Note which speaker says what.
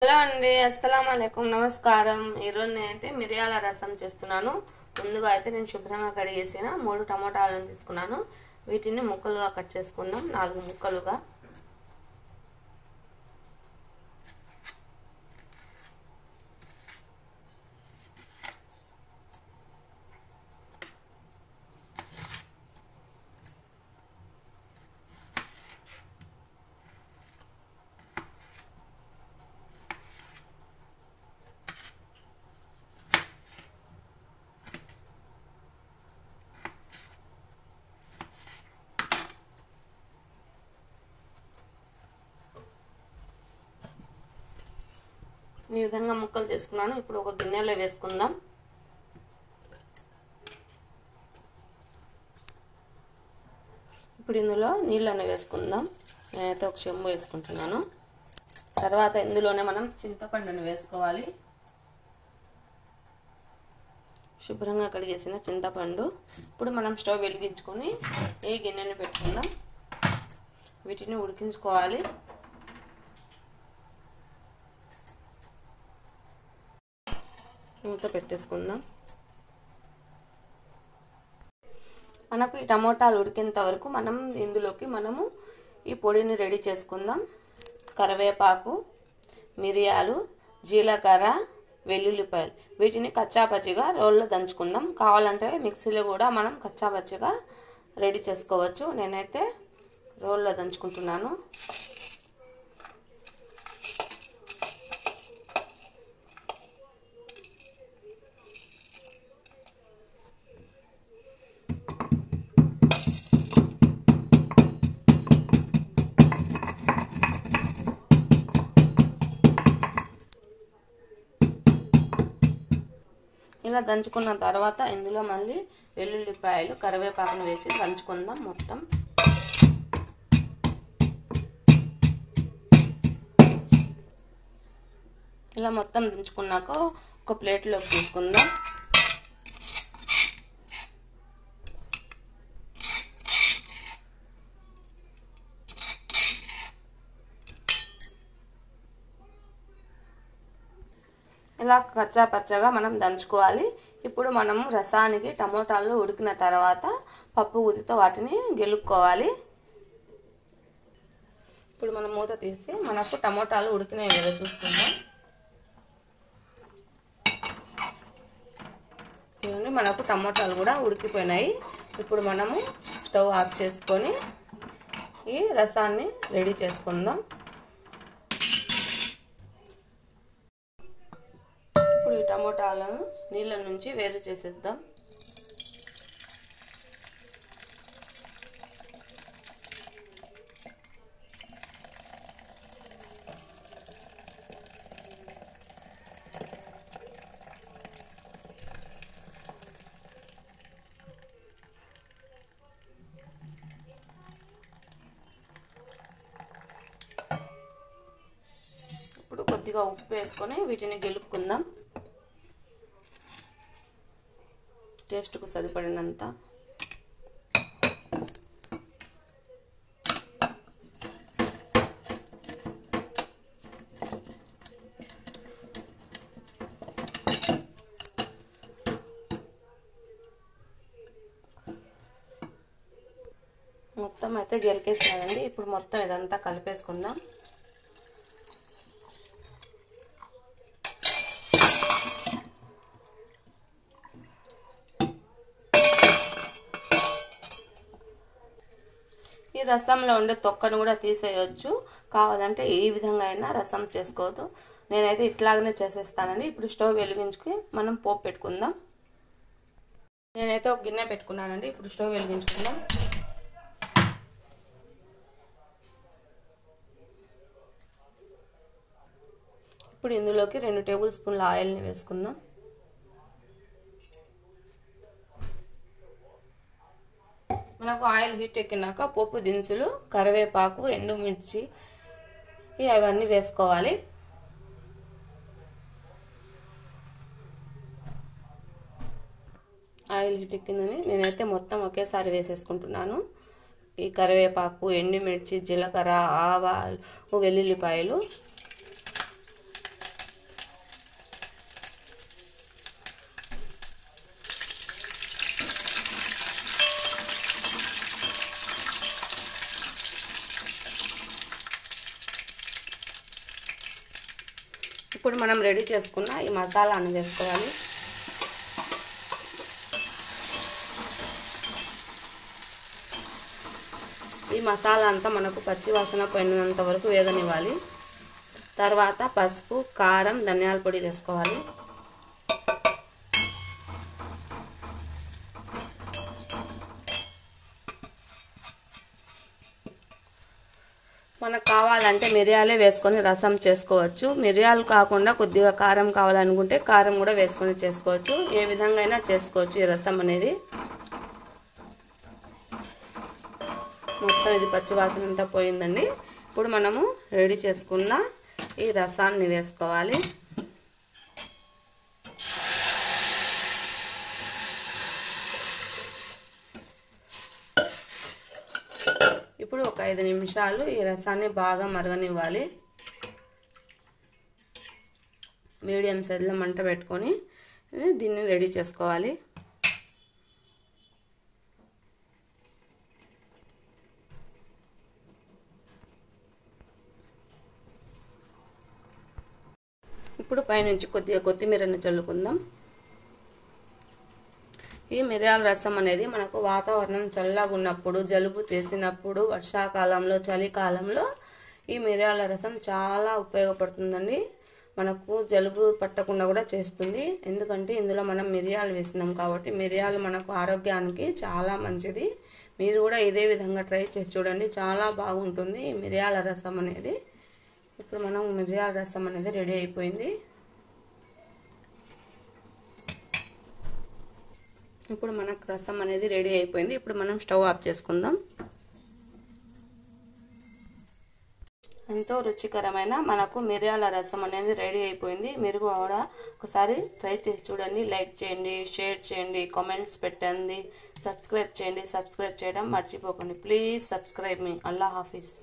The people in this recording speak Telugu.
Speaker 1: హలో అండి, అస్సలాము అలైకుం, నమస్కారం. ఈరోజు నేనైతే మిరియాల రసం చేస్తున్నాను. ముందుగా అయితే నేను శుభ్రంగా కడిగేసిన 3 టమాటాలను తీసుకున్నాను. వీటిని ముక్కలుగా కట్ చేసుకుందాం, 4 ముక్కలుగా. ఈ విధంగా ముక్కలు చేసుకున్నాను. ఇప్పుడు ఒక గిన్నెలో వేసుకుందాం. ఇప్పుడు ఇందులో నీళ్ళను వేసుకుందాం. నేనైతే ఒక చెంబు వేసుకుంటున్నాను. తర్వాత ఇందులోనే మనం చింతపండును వేసుకోవాలి. శుభ్రంగా కడిగేసిన చింతపండు. ఇప్పుడు మనం స్టవ్ వెలిగించుకొని ఈ గిన్నెని పెట్టుకుందాం. వీటిని ఉడికించుకోవాలి. మూత పెట్టేసుకుందాం. మనకు ఈ టమోటాలు ఉడికేంత వరకు ఇందులోకి మనము ఈ పొడిని రెడీ చేసుకుందాం. కరివేపాకు, మిరియాలు, జీలకర్ర, వెల్లుల్లిపాయలు, వీటిని కచ్చాపచ్చిగా రోల్లో దంచుకుందాం. కావాలంటే మిక్సీలో కూడా మనం కచ్చాపచ్చిగా రెడీ చేసుకోవచ్చు. నేనైతే రోల్లో దంచుకుంటున్నాను. ఇలా దంచుకున్న తర్వాత ఇందులో మళ్ళీ వెల్లుల్లిపాయలు, కరివేపాకును వేసి దంచుకుందాం మొత్తం. ఇలా మొత్తం దంచుకున్నాక ఒక ప్లేట్లోకి తీసుకుందాం. ఇలా కచ్చా పచ్చగా మనం దంచుకోవాలి. ఇప్పుడు మనము రసానికి టమోటాలు ఉడికిన తర్వాత పప్పు గుత్తితో వాటిని గెలుక్కోవాలి. ఇప్పుడు మనం మూత తీసి మనకు టమోటాలు ఉడికినాయి కదా చూసుకుందాం. చూడండి, మనకు టమోటాలు కూడా ఉడికిపోయినాయి. ఇప్పుడు మనము స్టవ్ ఆఫ్ చేసుకొని ఈ రసాన్ని రెడీ చేసుకుందాం. ఇప్పుడు ఈ టమోటాలను నీళ్ళ నుంచి వేరు చేసేద్దాం. ఇప్పుడు కొద్దిగా ఉప్పు వేసుకొని వీటిని గెలుపుకుందాం. టేస్ట్కు సరిపడినంత. మొత్తం అయితే గెలికేసినాయండి. ఇప్పుడు మొత్తం ఇదంతా కలిపేసుకుందాం. ఈ రసంలో ఉండే తొక్కను కూడా తీసేయచ్చు. కావాలంటే ఈ విధంగా అయినా రసం చేసుకోవద్దు. నేనైతే ఇట్లాగనే చేసేస్తానండి. ఇప్పుడు స్టవ్ వెలిగించుకొని మనం పోపు పెట్టుకుందాం. నేనైతే ఒక గిన్నె పెట్టుకున్నానండి. ఇప్పుడు స్టవ్ వెలిగించుకుందాం. ఇప్పుడు ఇందులోకి 2 టేబుల్ స్పూన్ల ఆయిల్ని వేసుకుందాం. మనకు ఆయిల్ హీట్ ఎక్కినాక పోపు దినుసులు, కరివేపాకు, ఎండుమిర్చి అవన్నీ వేసుకోవాలి. ఆయిల్ హీట్ ఎక్కిందని నేనైతే మొత్తం ఒకేసారి వేసేసుకుంటున్నాను. ఈ కరివేపాకు, ఎండుమిర్చి, జీలకర్ర, ఆవాలు, వెల్లుల్లిపాయలు ఇప్పుడు మనం రెడీ చేసుకున్న ఈ మసాలాను వేసుకోవాలి. ఈ మసాలా అంతా మనకు పచ్చి వాసన పోయినంత వరకు వేగనివ్వాలి. తర్వాత పసుపు, కారం, ధనియాల పొడి వేసుకోవాలి. మనకు కావాలంటే మిరియాలే వేసుకొని రసం చేసుకోవచ్చు. మిరియాలు కాకుండా కొద్దిగా కారం కావాలనుకుంటే కారం కూడా వేసుకొని చేసుకోవచ్చు. ఏ విధంగా అయినా చేసుకోవచ్చు ఈ రసం అనేది. మొత్తం ఇది పచ్చి వాసన అంతా పోయిందండి. ఇప్పుడు మనము రెడీ చేసుకున్న ఈ రసాన్ని వేసుకోవాలి. ఇప్పుడు ఒక 5 నిమిషాలు ఈ రసాన్ని బాగా మరగనివ్వాలి. మీడియం సైజులో మంట పెట్టుకొని దీన్ని రెడీ చేసుకోవాలి. ఇప్పుడు పైనుంచి కొద్దిగా కొత్తిమీరను చల్లుకుందాం. ఈ మిరియాల రసం అనేది మనకు వాతావరణం చల్లగా ఉన్నప్పుడు, జలుబు చేసినప్పుడు, వర్షాకాలంలో, చలికాలంలో ఈ మిరియాల రసం చాలా ఉపయోగపడుతుందండి. మనకు జలుబు పట్టకుండా కూడా చేస్తుంది. ఎందుకంటే ఇందులో మనం మిరియాలు వేసినాం కాబట్టి. మిరియాలు మనకు ఆరోగ్యానికి చాలా మంచిది. మీరు కూడా ఇదే విధంగా ట్రై చేసి చూడండి, చాలా బాగుంటుంది ఈ మిరియాల రసం అనేది. ఇప్పుడు మనం మిరియాల రసం అనేది రెడీ అయిపోయింది. ఇప్పుడు మనకు రసం అనేది రెడీ అయిపోయింది. ఇప్పుడు మనం స్టవ్ ఆఫ్ చేసుకుందాం. ఎంతో రుచికరమైన మనకు మిరియాల రసం అనేది రెడీ అయిపోయింది. మీరు కూడా ఒకసారి ట్రై చేసి చూడండి. లైక్ చేయండి, షేర్ చేయండి, కామెంట్స్ పెట్టండి, సబ్స్క్రైబ్ చేయండి. సబ్స్క్రైబ్ చేయడం మర్చిపోకండి. Please subscribe me. Allah Hafeez.